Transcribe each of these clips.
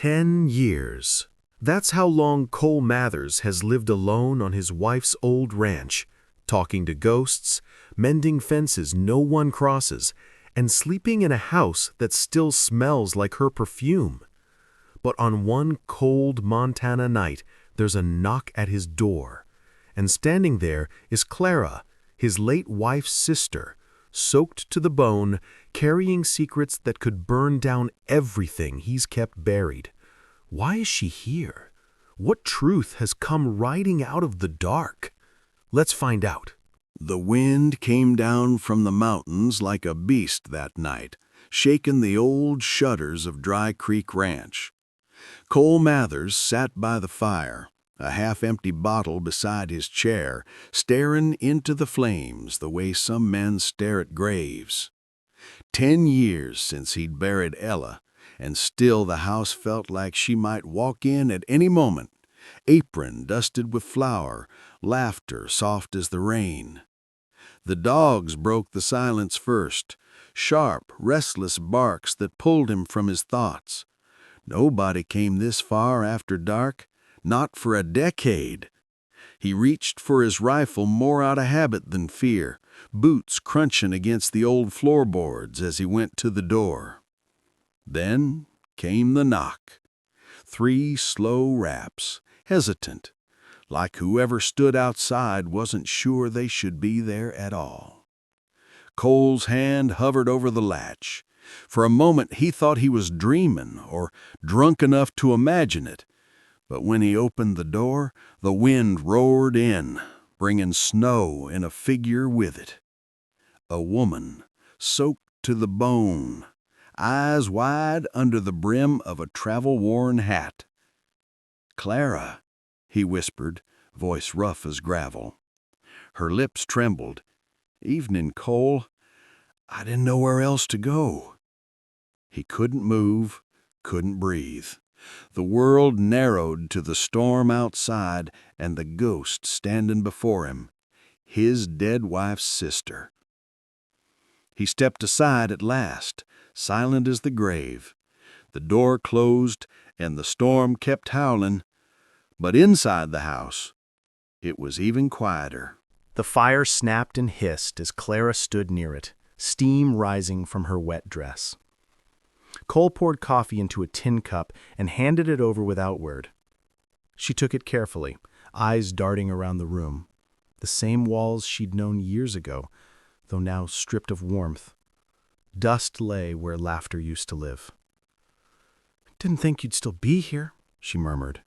10 years. That's how long Cole Mathers has lived alone on his wife's old ranch, talking to ghosts, mending fences no one crosses, and sleeping in a house that still smells like her perfume. But on one cold Montana night, there's a knock at his door, and standing there is Clara, his late wife's sister, soaked to the bone, carrying secrets that could burn down everything he's kept buried. Why is she here? What truth has come riding out of the dark? Let's find out. The wind came down from the mountains like a beast that night, shaking the old shutters of Dry Creek Ranch. Cole Mathers sat by the fire, a half-empty bottle beside his chair, staring into the flames the way some men stare at graves. 10 years since he'd buried Ella, and still the house felt like she might walk in at any moment, apron dusted with flour, laughter soft as the rain. The dogs broke the silence first, sharp, restless barks that pulled him from his thoughts. Nobody came this far after dark, not for a decade. He reached for his rifle more out of habit than fear, boots crunching against the old floorboards as he went to the door. Then came the knock. 3 slow raps, hesitant, like whoever stood outside wasn't sure they should be there at all. Cole's hand hovered over the latch. For a moment he thought he was dreaming or drunk enough to imagine it. But when he opened the door, the wind roared in, bringing snow and a figure with it. A woman, soaked to the bone, eyes wide under the brim of a travel-worn hat. "Clara," he whispered, voice rough as gravel. Her lips trembled. "Evening, Cole. I didn't know where else to go." He couldn't move, couldn't breathe. The world narrowed to the storm outside and the ghost standing before him, his dead wife's sister. He stepped aside at last, silent as the grave. The door closed and the storm kept howling, but inside the house, it was even quieter. The fire snapped and hissed as Clara stood near it, steam rising from her wet dress. Cole poured coffee into a tin cup and handed it over without word. She took it carefully, eyes darting around the room. The same walls she'd known years ago, though now stripped of warmth. Dust lay where laughter used to live. "Didn't think you'd still be here," she murmured.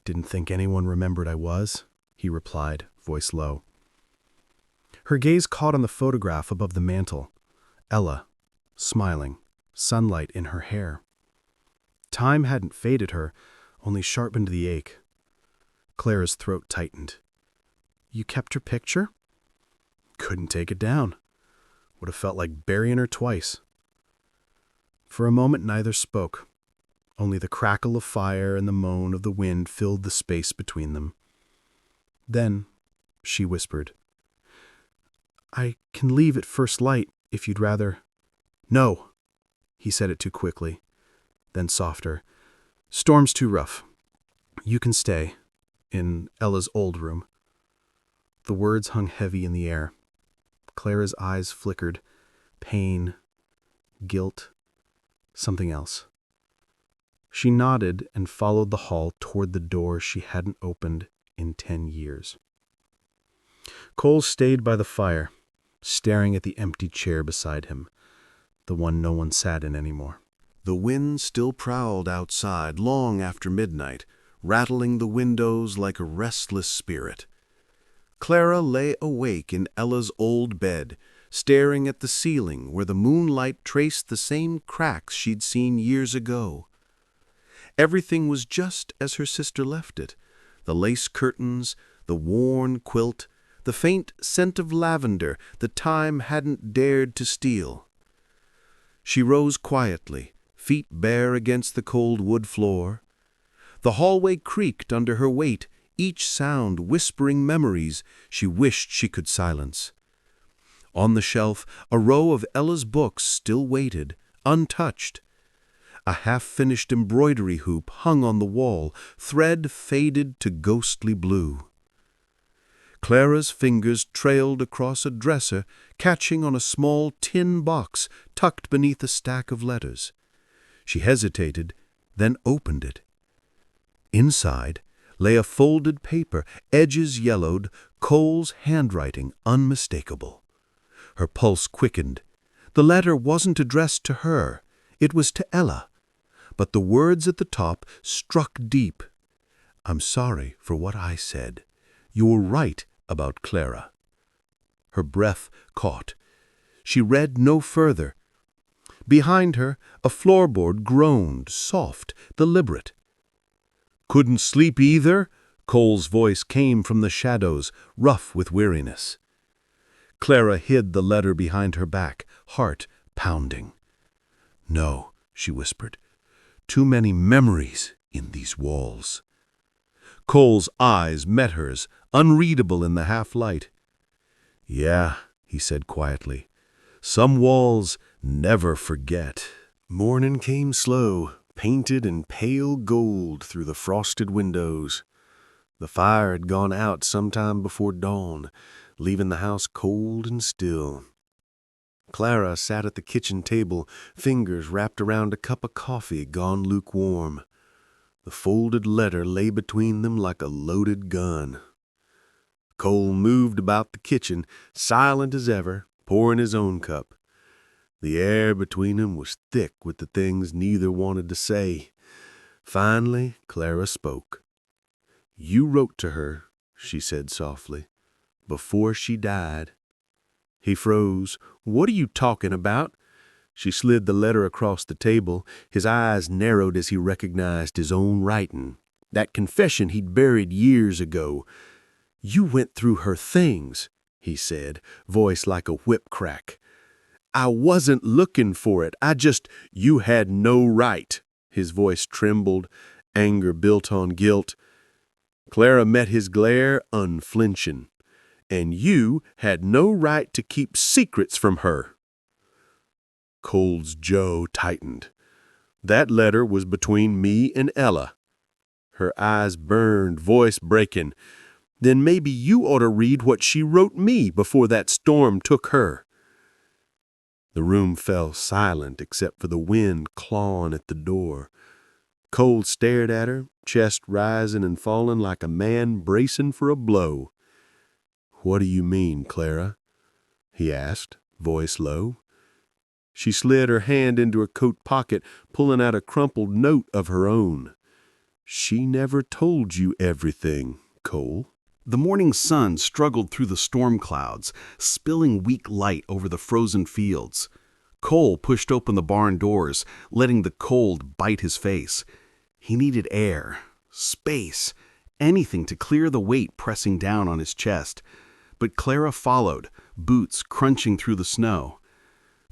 "Didn't think anyone remembered I was," he replied, voice low. Her gaze caught on the photograph above the mantel. Ella, smiling, sunlight in her hair. Time hadn't faded her, only sharpened the ache. Clara's throat tightened. "You kept her picture?" "Couldn't take it down. Would have felt like burying her twice." For a moment neither spoke. Only the crackle of fire and the moan of the wind filled the space between them. Then she whispered, "I can leave at first light if you'd rather." "No." He said it too quickly, then softer. "Storm's too rough. You can stay, in Ella's old room." The words hung heavy in the air. Clara's eyes flickered. Pain, guilt, something else. She nodded and followed the hall toward the door she hadn't opened in 10 years. Cole stayed by the fire, staring at the empty chair beside him, the one no one sat in anymore. The wind still prowled outside long after midnight, rattling the windows like a restless spirit. Clara lay awake in Ella's old bed, staring at the ceiling where the moonlight traced the same cracks she'd seen years ago. Everything was just as her sister left it. The lace curtains, the worn quilt, the faint scent of lavender that time hadn't dared to steal. She rose quietly, feet bare against the cold wood floor. The hallway creaked under her weight, each sound whispering memories she wished she could silence. On the shelf, a row of Ella's books still waited, untouched. A half-finished embroidery hoop hung on the wall, thread faded to ghostly blue. Clara's fingers trailed across a dresser, catching on a small tin box tucked beneath a stack of letters. She hesitated, then opened it. Inside lay a folded paper, edges yellowed, Cole's handwriting unmistakable. Her pulse quickened. The letter wasn't addressed to her. It was to Ella. But the words at the top struck deep. "I'm sorry for what I said. You were right about Clara." Her breath caught. She read no further. Behind her, a floorboard groaned, soft, deliberate. "Couldn't sleep either?" Cole's voice came from the shadows, rough with weariness. Clara hid the letter behind her back, heart pounding. "No," she whispered. "Too many memories in these walls." Cole's eyes met hers, unreadable in the half-light. "Yeah," he said quietly. "Some walls never forget." Morning came slow, painted in pale gold through the frosted windows. The fire had gone out sometime before dawn, leaving the house cold and still. Clara sat at the kitchen table, fingers wrapped around a cup of coffee gone lukewarm. The folded letter lay between them like a loaded gun. Cole moved about the kitchen, silent as ever, pouring his own cup. The air between them was thick with the things neither wanted to say. Finally, Clara spoke. "You wrote to her," she said softly, "before she died." He froze. "What are you talking about?" She slid the letter across the table. His eyes narrowed as he recognized his own writing. That confession he'd buried years ago. "You went through her things," he said, voice like a whip crack. "I wasn't looking for it. You had no right." His voice trembled. Anger built on guilt. Clara met his glare unflinching. "And you had no right to keep secrets from her." Cole's jaw tightened. "That letter was between me and Ella." Her eyes burned, voice breaking. "Then maybe you ought to read what she wrote me before that storm took her." The room fell silent except for the wind clawing at the door. Cole stared at her, chest rising and falling like a man bracing for a blow. "What do you mean, Clara?" he asked, voice low. She slid her hand into her coat pocket, pulling out a crumpled note of her own. "She never told you everything, Cole." The morning sun struggled through the storm clouds, spilling weak light over the frozen fields. Cole pushed open the barn doors, letting the cold bite his face. He needed air, space, anything to clear the weight pressing down on his chest. But Clara followed, boots crunching through the snow.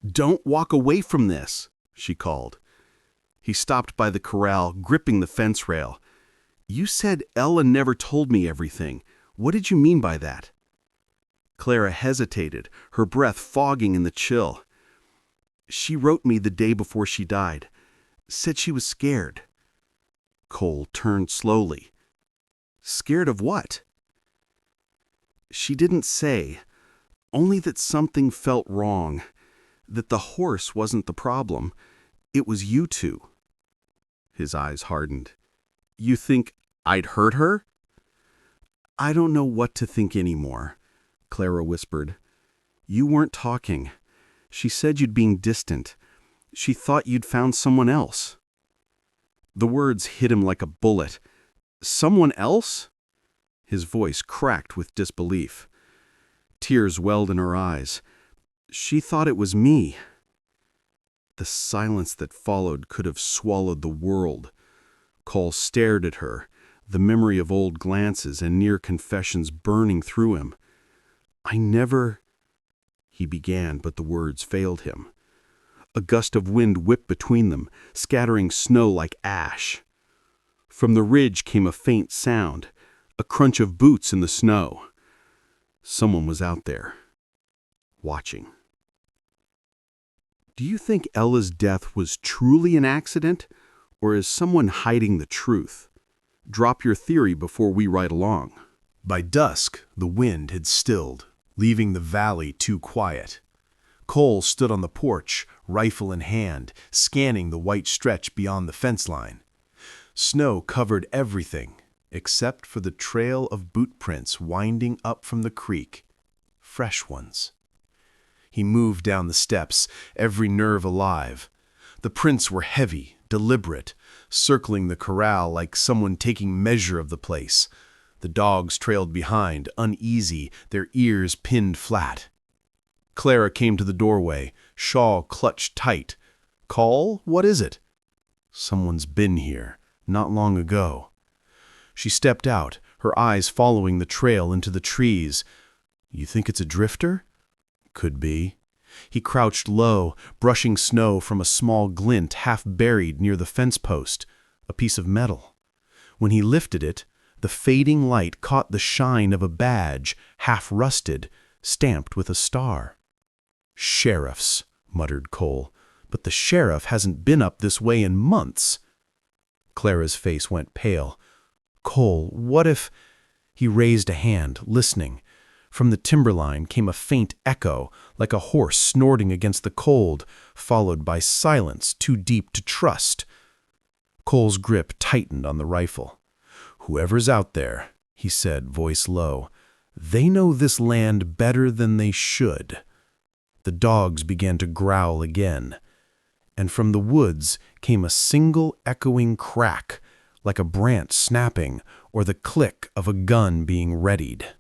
"Don't walk away from this," she called. He stopped by the corral, gripping the fence rail. "You said Ella never told me everything. What did you mean by that?" Clara hesitated, her breath fogging in the chill. "She wrote me the day before she died. Said she was scared." Cole turned slowly. "Scared of what?" "She didn't say. Only that something felt wrong. That the horse wasn't the problem. It was you two." His eyes hardened. "You think I'd hurt her?" "I don't know what to think anymore," Clara whispered. "You weren't talking. She said you'd been distant. She thought you'd found someone else." The words hit him like a bullet. "Someone else?" His voice cracked with disbelief. Tears welled in her eyes. "She thought it was me." The silence that followed could have swallowed the world. Cole stared at her, the memory of old glances and near confessions burning through him. "I never—" he began, but the words failed him. A gust of wind whipped between them, scattering snow like ash. From the ridge came a faint sound, a crunch of boots in the snow. Someone was out there, watching. Do you think Ella's death was truly an accident, or is someone hiding the truth? Drop your theory before we ride along. By dusk, the wind had stilled, leaving the valley too quiet. Cole stood on the porch, rifle in hand, scanning the white stretch beyond the fence line. Snow covered everything, except for the trail of boot prints winding up from the creek. Fresh ones. He moved down the steps, every nerve alive. The prints were heavy, deliberate, circling the corral like someone taking measure of the place. The dogs trailed behind, uneasy, their ears pinned flat. Clara came to the doorway, shawl clutched tight. "Call? What is it?" "Someone's been here, not long ago." She stepped out, her eyes following the trail into the trees. "You think it's a drifter?" "Could be." He crouched low, brushing snow from a small glint half buried near the fence post, a piece of metal. When he lifted it, the fading light caught the shine of a badge, half rusted, stamped with a star. "Sheriff's," muttered Cole, "but the sheriff hasn't been up this way in months." Clara's face went pale. "Cole, what if—" He raised a hand, listening. From the timberline came a faint echo, like a horse snorting against the cold, followed by silence too deep to trust. Cole's grip tightened on the rifle. "Whoever's out there," he said, voice low, "they know this land better than they should." The dogs began to growl again, and from the woods came a single echoing crack, like a branch snapping or the click of a gun being readied.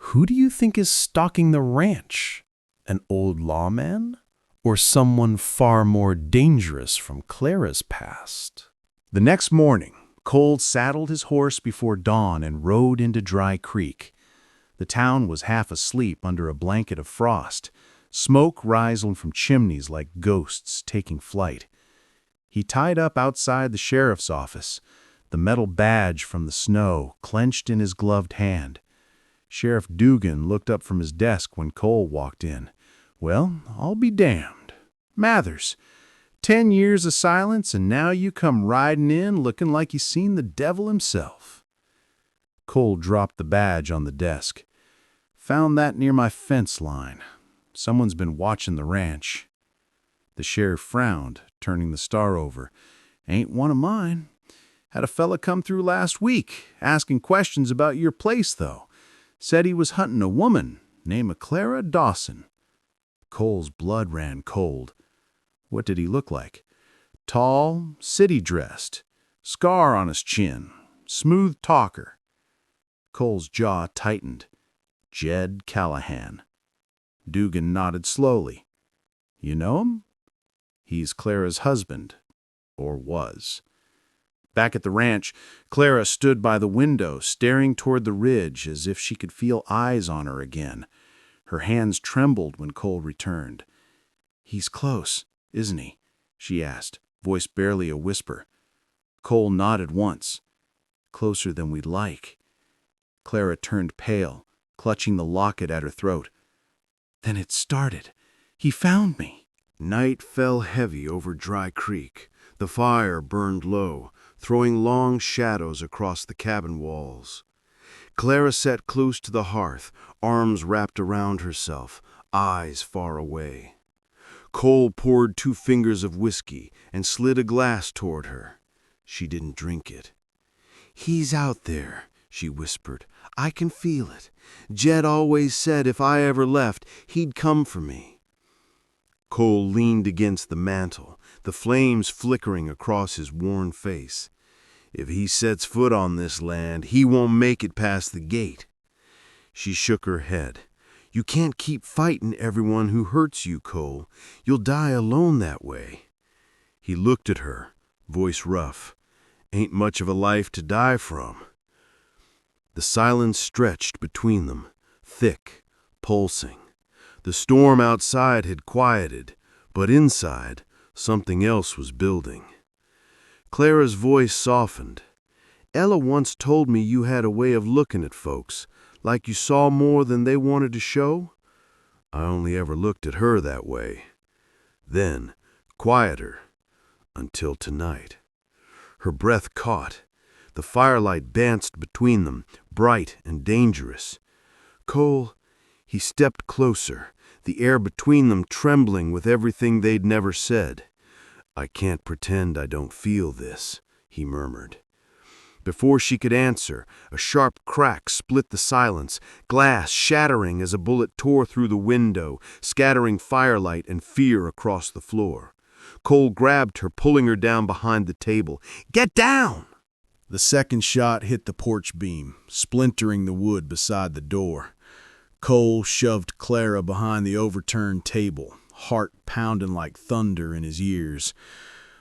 "Who do you think is stalking the ranch? An old lawman? Or someone far more dangerous from Clara's past?" The next morning, Cole saddled his horse before dawn and rode into Dry Creek. The town was half asleep under a blanket of frost, smoke rising from chimneys like ghosts taking flight. He tied up outside the sheriff's office, the metal badge from the snow clenched in his gloved hand. Sheriff Dugan looked up from his desk when Cole walked in. "Well, I'll be damned. Mathers, 10 years of silence, and now you come riding in looking like you seen the devil himself." Cole dropped the badge on the desk. "Found that near my fence line. Someone's been watching the ranch." The sheriff frowned, turning the star over. "Ain't one of mine. Had a fella come through last week, asking questions about your place, though. Said he was hunting a woman named Clara Dawson." Cole's blood ran cold. "What did he look like?" "Tall, city-dressed, scar on his chin, smooth talker." Cole's jaw tightened. "Jed Callahan." Dugan nodded slowly. "You know him?" "He's Clara's husband, or was." Back at the ranch, Clara stood by the window, staring toward the ridge as if she could feel eyes on her again. Her hands trembled when Cole returned. "He's close, isn't he?" she asked, voice barely a whisper. Cole nodded once. "Closer than we'd like." Clara turned pale, clutching the locket at her throat. "Then it started. He found me." Night fell heavy over Dry Creek. The fire burned low, throwing long shadows across the cabin walls. Clara sat close to the hearth, arms wrapped around herself, eyes far away. Cole poured 2 fingers of whiskey and slid a glass toward her. She didn't drink it. "He's out there," she whispered. "I can feel it. Jed always said if I ever left, he'd come for me." Cole leaned against the mantel, the flames flickering across his worn face. "If he sets foot on this land, he won't make it past the gate." She shook her head. "You can't keep fighting everyone who hurts you, Cole. You'll die alone that way." He looked at her, voice rough. "Ain't much of a life to die from." The silence stretched between them, thick, pulsing. The storm outside had quieted, but inside, something else was building. Clara's voice softened. "Ella once told me you had a way of looking at folks, like you saw more than they wanted to show." "I only ever looked at her that way." Then, quieter, until tonight. Her breath caught. The firelight danced between them, bright and dangerous. Cole, he stepped closer, the air between them trembling with everything they'd never said. "I can't pretend I don't feel this," he murmured. Before she could answer, a sharp crack split the silence, glass shattering as a bullet tore through the window, scattering firelight and fear across the floor. Cole grabbed her, pulling her down behind the table. "Get down!" The second shot hit the porch beam, splintering the wood beside the door. Cole shoved Clara behind the overturned table, heart pounding like thunder in his ears.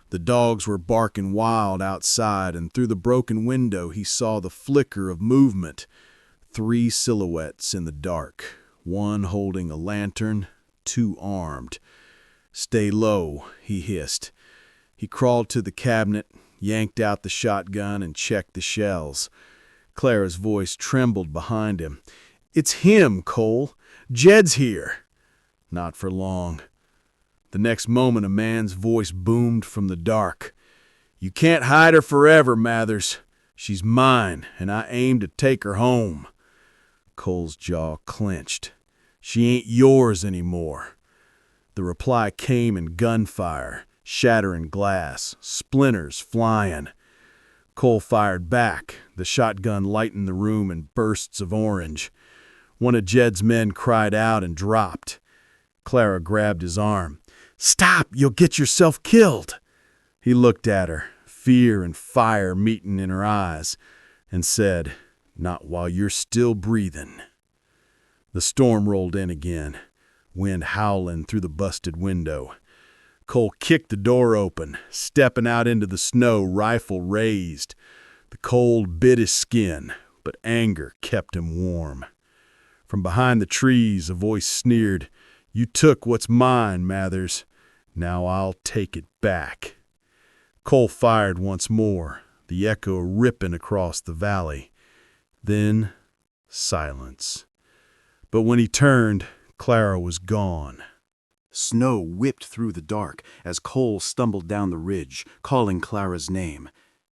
The dogs were barking wild outside, and through the broken window he saw the flicker of movement. 3 silhouettes in the dark, one holding a lantern, 2 armed. "Stay low," he hissed. He crawled to the cabinet, yanked out the shotgun, and checked the shells. Clara's voice trembled behind him. "It's him, Cole. Jed's here." Not for long. The next moment a man's voice boomed from the dark. "You can't hide her forever, Mathers. She's mine, and I aim to take her home." Cole's jaw clenched. "She ain't yours anymore." The reply came in gunfire, shattering glass, splinters flying. Cole fired back. The shotgun lightened the room in bursts of orange. One of Jed's men cried out and dropped. Clara grabbed his arm. "Stop! You'll get yourself killed!" He looked at her, fear and fire meeting in her eyes, and said, "Not while you're still breathing." The storm rolled in again, wind howling through the busted window. Cole kicked the door open, stepping out into the snow, rifle raised. The cold bit his skin, but anger kept him warm. From behind the trees, a voice sneered, "You took what's mine, Mathers. Now I'll take it back." Cole fired once more, the echo ripping across the valley. Then silence. But when he turned, Clara was gone. Snow whipped through the dark as Cole stumbled down the ridge, calling Clara's name.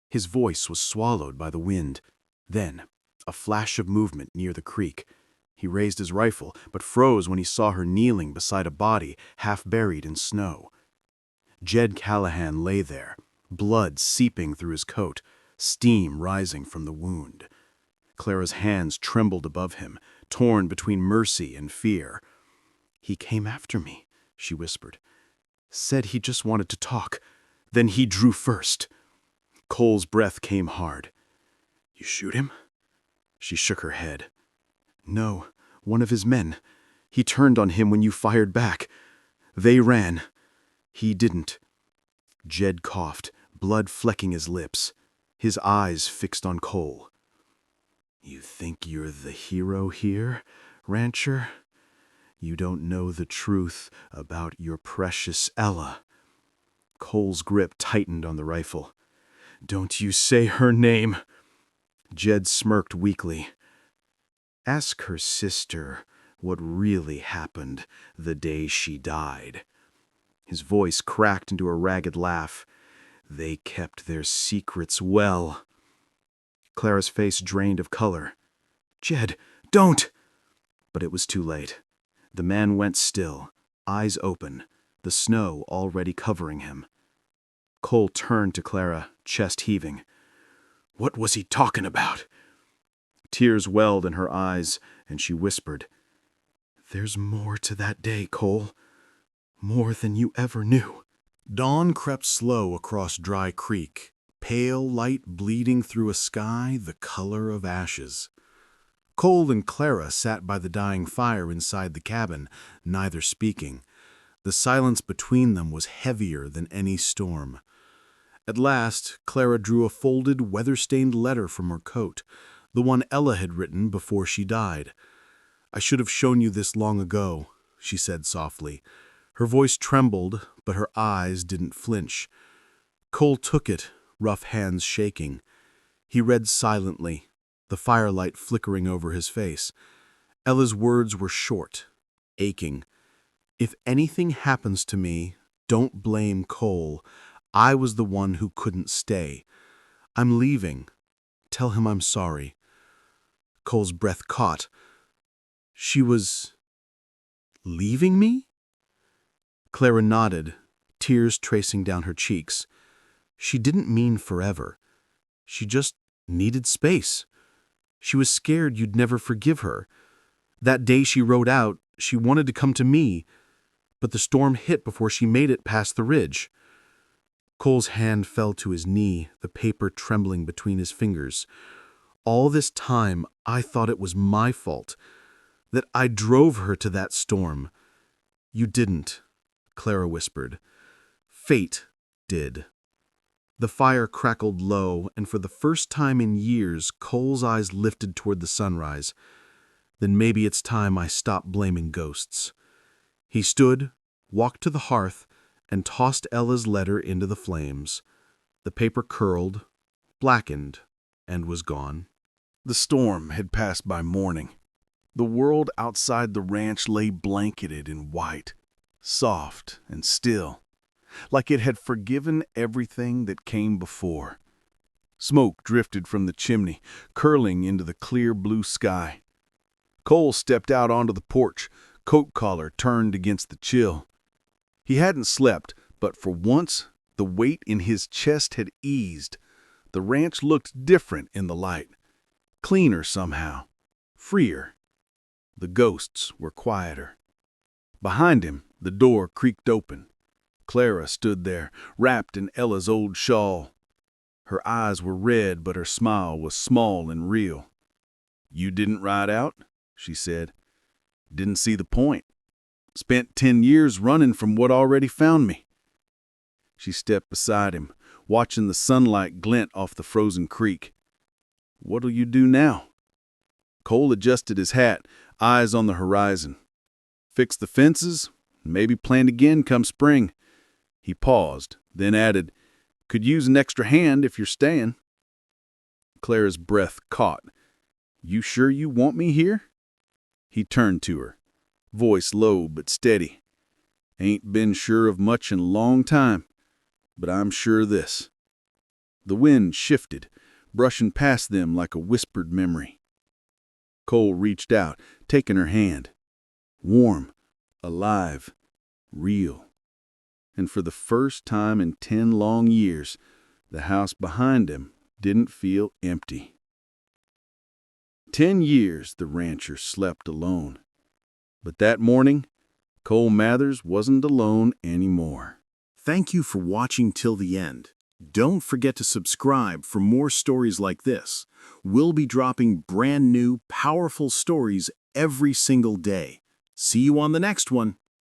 His voice was swallowed by the wind. Then, a flash of movement near the creek. He raised his rifle, but froze when he saw her kneeling beside a body half buried in snow. Jed Callahan lay there, blood seeping through his coat, steam rising from the wound. Clara's hands trembled above him, torn between mercy and fear. "He came after me," she whispered. "Said he just wanted to talk. Then he drew first." Cole's breath came hard. "You shoot him?" She shook her head. "No, one of his men. He turned on him when you fired back. They ran. He didn't." Jed coughed, blood flecking his lips, his eyes fixed on Cole. "You think you're the hero here, rancher? You don't know the truth about your precious Ella." Cole's grip tightened on the rifle. "Don't you say her name." Jed smirked weakly. "Ask her sister what really happened the day she died." His voice cracked into a ragged laugh. "They kept their secrets well." Clara's face drained of color. "Jed, don't!" But it was too late. The man went still, eyes open, the snow already covering him. Cole turned to Clara, chest heaving. "What was he talking about?" Tears welled in her eyes, and she whispered, "There's more to that day, Cole. More than you ever knew." Dawn crept slow across Dry Creek, pale light bleeding through a sky the color of ashes. Cole and Clara sat by the dying fire inside the cabin, neither speaking. The silence between them was heavier than any storm. At last, Clara drew a folded, weather-stained letter from her coat, the one Ella had written before she died. "I should have shown you this long ago," she said softly. Her voice trembled, but her eyes didn't flinch. Cole took it, rough hands shaking. He read silently, the firelight flickering over his face. Ella's words were short, aching. "If anything happens to me, Don't blame Cole. I was the one who couldn't stay. I'm leaving. Tell him I'm sorry. Cole's breath caught. She was leaving me? Clara nodded, tears tracing down her cheeks. She didn't mean forever. She just needed space. She was scared you'd never forgive her. That day she rode out, she wanted to come to me, but the storm hit before she made it past the ridge. Cole's hand fell to his knee, the paper trembling between his fingers. All this time, I thought it was my fault, that I drove her to that storm. You didn't, Clara whispered. Fate did. The fire crackled low, and for the first time in years, Cole's eyes lifted toward the sunrise. Then maybe it's time I stop blaming ghosts. He stood, walked to the hearth, and tossed Ella's letter into the flames. The paper curled, blackened, and was gone. The storm had passed by morning. The world outside the ranch lay blanketed in white, soft and still, like it had forgiven everything that came before. Smoke drifted from the chimney, curling into the clear blue sky. Cole stepped out onto the porch, coat collar turned against the chill. He hadn't slept, but for once, the weight in his chest had eased. The ranch looked different in the light. Cleaner somehow. Freer. The ghosts were quieter. Behind him, the door creaked open. Clara stood there, wrapped in Ella's old shawl. Her eyes were red, but her smile was small and real. "You didn't ride out?" she said. "Didn't see the point. Spent 10 years running from what already found me." She stepped beside him, watching the sunlight glint off the frozen creek. "What'll you do now?" Cole adjusted his hat, eyes on the horizon. "Fix the fences, maybe plant again come spring." He paused, then added, "Could use an extra hand if you're staying." Clara's breath caught. "You sure you want me here?" He turned to her, voice low but steady. "Ain't been sure of much in a long time, but I'm sure of this." The wind shifted, brushing past them like a whispered memory. Cole reached out, taking her hand. Warm, alive, real. And for the first time in 10 long years, the house behind him didn't feel empty. 10 years the rancher slept alone. But that morning, Cole Mathers wasn't alone anymore. Thank you for watching till the end. Don't forget to subscribe for more stories like this. We'll be dropping brand new, powerful stories every single day. See you on the next one.